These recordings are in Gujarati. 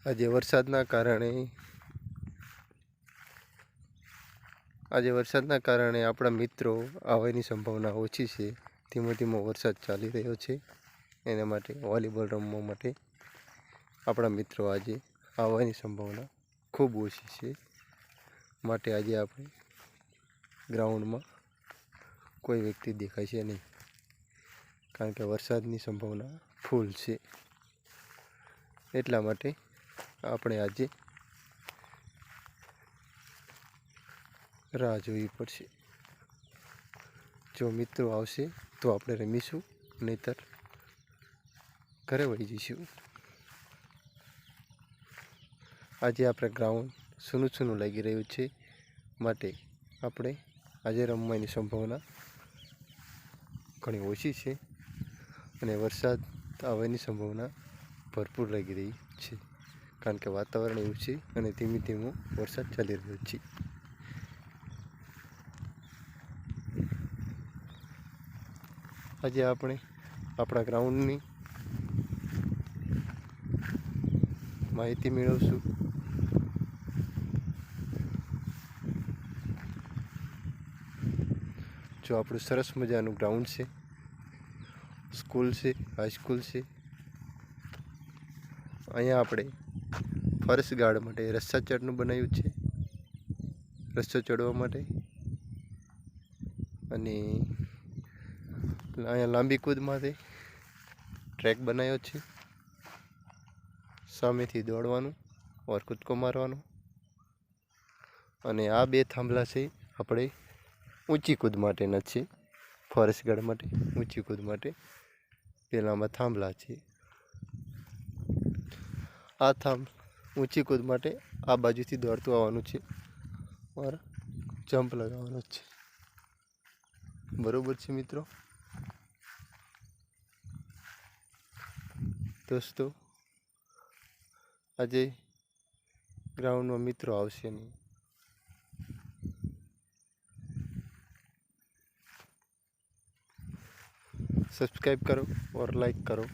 આજે વરસાદના કારણે આપણા મિત્રો આવવાની સંભાવના ઓછી છે. ધીમો ધીમો વરસાદ ચાલી રહ્યો છે. એના માટે વોલીબોલ રમવા માટે આપણા મિત્રો આજે આવવાની સંભાવના ખૂબ ઓછી છે. માટે આજે આપણે ગ્રાઉન્ડમાં કોઈ વ્યક્તિ દેખાય છે નહીં, કારણ કે વરસાદની સંભાવના ફૂલ છે. એટલા માટે આપણે આજે રાહ જોવી પડશે. જો મિત્રો આવશે તો આપણે રમીશું, નહીંતર ઘરે વળી જઈશું. આજે આપણે ગ્રાઉન્ડ સૂનું લાગી રહ્યું છે, માટે આપણે આજે રમવાની સંભાવના ઘણી ઓછી છે અને વરસાદ આવવાની સંભાવના ભરપૂર લાગી રહી છે, કારણ કે વાતાવરણ એવું છે અને ધીમે ધીમો વરસાદ ચાલી રહ્યો છે. આજે આપણે આપણા ગ્રાઉન્ડની માહિતી મેળવશું. જો આપણું સરસ મજાનું ગ્રાઉન્ડ છે, સ્કૂલ છે, હાઈસ્કૂલ છે. અહીંયા આપણે ફરસ ગાર્ડ માટે રસ્સા ચડનું બનાવ્યું છે, રસ્સો ચડવા માટે. અને અહીંયા લાંબી કૂદ માટે ટ્રેક બનાવ્યો છે. સામેથી દોડવાનું ઓર કૂદકો મારવાનો. અને આ બે થાંભલા છે આપણે ઊંચી કૂદ માટેના છે, ફોરેસ્ટ ગાર્ડ માટે ઊંચી કૂદ માટે. પેલામાં થાંભલા છે. ઊંચી કૂદ માટે આ બાજુથી દોડતું આવવાનું છે ઓર જમ્પ લગાવવાનો છે. બરોબર છે મિત્રો? દોસ્તો, આજે ગ્રાઉન્ડમાં મિત્રો આવશે નહીં. સબસ્ક્રાઈબ કરો ઓર લાઈક કરો.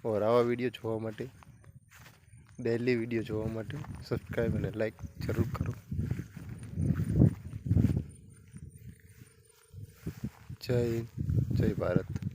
ઓર આવા વિડીયો જોવા માટે, ડેલી વિડીયો જોવા માટે સબસ્ક્રાઈબ અને લાઈક જરૂર કરો. જય હિન્દ, જય ભારત.